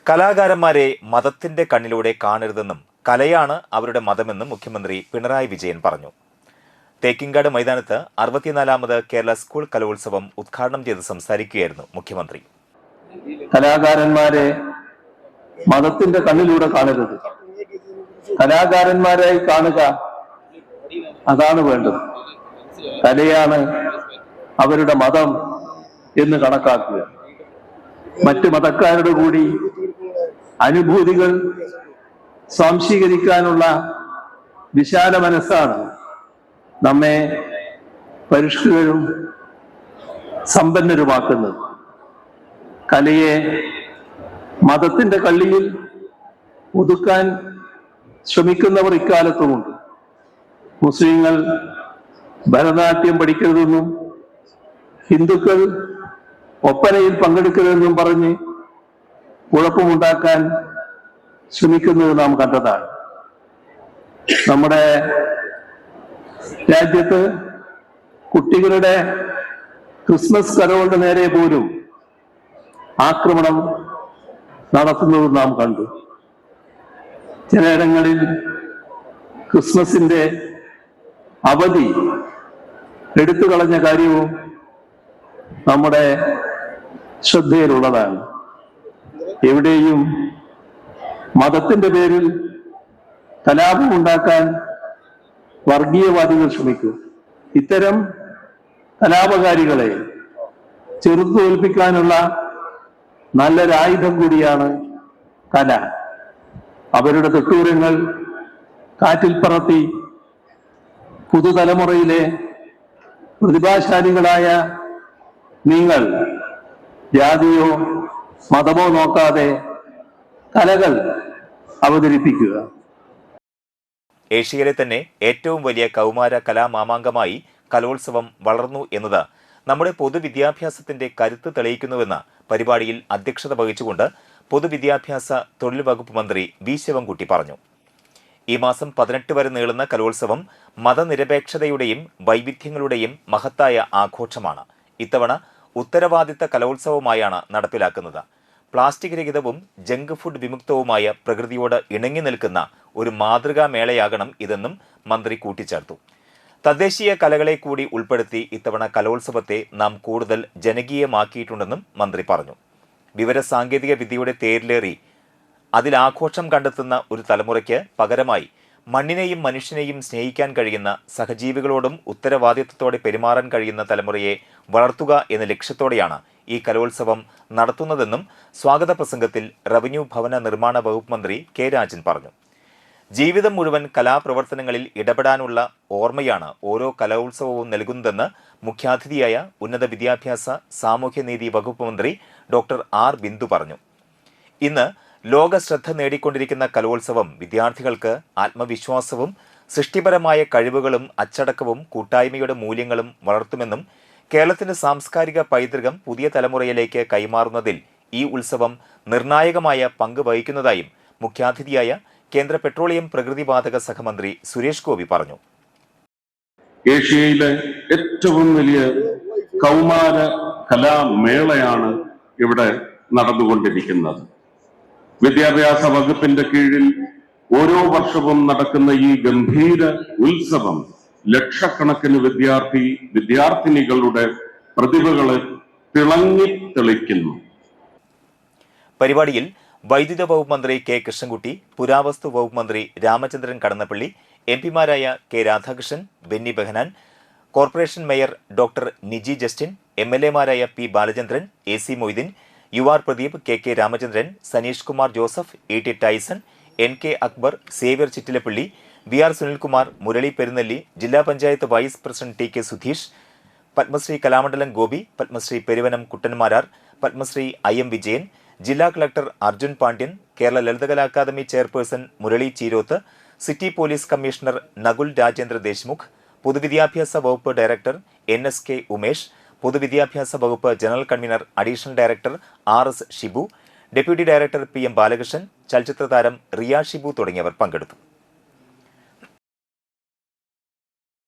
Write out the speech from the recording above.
കലാകാരന്മാരെ മതത്തിന്റെ കണ്ണിലൂടെ കാണരുതെന്നും കലയാണ് അവരുടെ മതമെന്നും മുഖ്യമന്ത്രി പിണറായി വിജയൻ പറഞ്ഞു. തേക്കിൻകാട് മൈതാനത്ത് 64ാമത് കേരള സ്കൂൾ കലോത്സവം ഉദ്ഘാടനം ചെയ്ത് സംസാരിക്കുകയായിരുന്നു മുഖ്യമന്ത്രി. കലാകാരന്മാരെ മതത്തിന്റെ കണ്ണിലൂടെ കാണരുത്, കലാകാരന്മാരായി കാണുക, അതാണ് വേണ്ടത്. കലയാണ് അവരുടെ മതം എന്ന് കണക്കാക്കുക. മറ്റ് മതക്കാരുടെ കൂടി അനുഭൂതികൾ സ്വാംശീകരിക്കാനുള്ള വിശാല മനസ്സാണ് നമ്മെ പരിഷ്കൃതരും സമ്പന്നരുമാക്കുന്നത്. കലയെ മതത്തിന്റെ കള്ളിയിൽ ഒതുക്കാൻ ശ്രമിക്കുന്നവർ ഇക്കാലത്തുമുണ്ട്. മുസ്ലിങ്ങൾ ഭരതനാട്യം പഠിക്കരുതെന്നും ഹിന്ദുക്കൾ ഒപ്പനയിൽ പങ്കെടുക്കരുതെന്നും പറഞ്ഞ് കുഴപ്പമുണ്ടാക്കാൻ ശ്രമിക്കുന്നത് നാം കണ്ടതാണ്. നമ്മുടെ രാജ്യത്ത് കുട്ടികളുടെ ക്രിസ്മസ് കരോളിന്റെ നേരെ പോലും ആക്രമണം നടത്തുന്നത് നാം കണ്ടു. ചിലയിടങ്ങളിൽ ക്രിസ്മസിന്റെ അവധി എടുത്തു കളഞ്ഞ കാര്യവും നമ്മുടെ ശ്രദ്ധയിലുള്ളതാണ്. എവിടെയും മതത്തിന്റെ പേരിൽ കലാപമുണ്ടാക്കാൻ വർഗീയവാദികൾ ശ്രമിക്കും. ഇത്തരം കലാപകാരികളെ ചെറുത്തു തോൽപ്പിക്കാനുള്ള നല്ലൊരായുധം കൂടിയാണ് കല. അവരുടെ തെട്ടൂരങ്ങൾ കാറ്റിൽ പറത്തി പുതുതലമുറയിലെ പ്രതിഭാശാലികളായ നിങ്ങൾ ജാതിയോ മതമോ നോക്കാതെ കലകൾ അവതരിപ്പിക്കുക. ഏഷ്യയിലെ തന്നെ ഏറ്റവും വലിയ കൗമാര കലാമാമാങ്കമായി കലോത്സവം വളർന്നു എന്നത് നമ്മുടെ പൊതുവിദ്യാഭ്യാസത്തിന്റെ കരുത്ത് തെളിയിക്കുന്നുവെന്ന് പരിപാടിയിൽ അധ്യക്ഷത വഹിച്ചുകൊണ്ട് പൊതുവിദ്യാഭ്യാസ തൊഴിൽ വകുപ്പ് മന്ത്രി വി ശിവൻകുട്ടി പറഞ്ഞു. ഈ മാസം 18 വരെ നീളുന്ന കലോത്സവം മതനിരപേക്ഷതയുടെയും വൈവിധ്യങ്ങളുടെയും മഹത്തായ ആഘോഷമാണ്. ഇത്തവണ ഉത്തരവാദിത്ത കലോത്സവമായാണ് നടപ്പിലാക്കുന്നത്. പ്ലാസ്റ്റിക് രഹിതവും ജങ്ക് ഫുഡ് വിമുക്തവുമായ പ്രകൃതിയോട് ഇണങ്ങി നിൽക്കുന്ന ഒരു മാതൃകാ മേളയാകണം ഇതെന്നും മന്ത്രി കൂട്ടിച്ചേർത്തു. തദ്ദേശീയ കലകളെ കൂടി ഉൾപ്പെടുത്തി ഇത്തവണ കലോത്സവത്തെ നാം കൂടുതൽ ജനകീയമാക്കിയിട്ടുണ്ടെന്നും മന്ത്രി പറഞ്ഞു. വിവരസാങ്കേതിക വിദ്യയുടെ തേരിലേറി അതിലാഘോഷം കണ്ടെത്തുന്ന ഒരു തലമുറയ്ക്ക് പകരമായി മണ്ണിനെയും മനുഷ്യനെയും സ്നേഹിക്കാൻ കഴിയുന്ന, സഹജീവികളോടും ഉത്തരവാദിത്വത്തോടെ പെരുമാറാൻ കഴിയുന്ന തലമുറയെ വളർത്തുക എന്ന ലക്ഷ്യത്തോടെയാണ് ഈ കലോത്സവം നടത്തുന്നതെന്നും സ്വാഗത പ്രസംഗത്തിൽ റവന്യൂ ഭവന നിർമ്മാണ വകുപ്പ് മന്ത്രി കെ രാജൻ പറഞ്ഞു. ജീവിതം മുഴുവൻ കലാപ്രവർത്തനങ്ങളിൽ ഇടപെടാനുള്ള ഓർമ്മയാണ് ഓരോ കലോത്സവവും നൽകുന്നതെന്ന് മുഖ്യാതിഥിയായ ഉന്നത വിദ്യാഭ്യാസ സാമൂഹ്യനീതി വകുപ്പ് മന്ത്രി ഡോക്ടർ ആർ ബിന്ദു പറഞ്ഞു. ഇന്ന് ലോക ശ്രദ്ധ നേടിക്കൊണ്ടിരിക്കുന്ന കലോത്സവം വിദ്യാർത്ഥികൾക്ക് ആത്മവിശ്വാസവും സൃഷ്ടിപരമായ കഴിവുകളും അച്ചടക്കവും കൂട്ടായ്മയുടെ മൂല്യങ്ങളും വളർത്തുമെന്നും കേരളത്തിന്റെ സാംസ്കാരിക പൈതൃകം പുതിയ തലമുറയിലേക്ക് കൈമാറുന്നതിൽ ഈ ഉത്സവം നിർണായകമായ പങ്ക് വഹിക്കുന്നതായും മുഖ്യാതിഥിയായ കേന്ദ്ര പെട്രോളിയം പ്രകൃതിവാതക സഹമന്ത്രി സുരേഷ് ഗോപി പറഞ്ഞു. ഏഷ്യയിലെ ഏറ്റവും വലിയ കൗമാര കലാമേളയാണ് ഇവിടെ നടന്നുകൊണ്ടിരിക്കുന്നത്. വിദ്യാഭ്യാസ വകുപ്പിന്റെ കീഴിൽ ഓരോ വർഷവും നടക്കുന്ന ഈ ഗംഭീര ഉത്സവം ലക്ഷക്കണക്കിന് വിദ്യാർത്ഥിനികളുടെ പ്രതിഭകളെ തിളങ്ങി തെളിക്കുന്നു. പരിപാടിയിൽ വൈദ്യുത വകുപ്പ് മന്ത്രി കെ കൃഷ്ണൻകുട്ടി, പുരാവസ്തു വകുപ്പ് മന്ത്രി രാമചന്ദ്രൻ കടന്നപ്പള്ളി, എംപിമാരായ K Radhakrishnan, Benny Behanan, corporation mayor doctor Niji Justin, എംഎൽഎമാരായ P Balachandran, A C Moideen, U R Pradeep, K K Ramachandran, Saneesh Kumar Joseph, E T Tyson, N K Akbar, Xavier Chittilappilly, V R Sunilkumar, Murali Perunnelli, ജില്ലാ panchayat vice president T K Sudheesh, Padmashri Kalamandalam Gopi, Padmashri Peruvanam Kuttan Marar, Padmashri I M Vijayan, ജില്ലാ collector Arjun Pandian, Kerala Lalithakala academy chairperson Murali Cheeroth, city police commissioner Nakul Rajendra Deshmukh, പൊതുവിദ്യാഭ്യാസ വകുപ്പ് ഡയറക്ടർ NSK ഉമേഷ്, പൊതുവിദ്യാഭ്യാസ വകുപ്പ് general convener additional director RS Shibu, deputy director PM Balakrishnan, ചലച്ചിത്ര താരം റിയ ഷിബു തുടങ്ങിയവർ പങ്കെടുത്തു.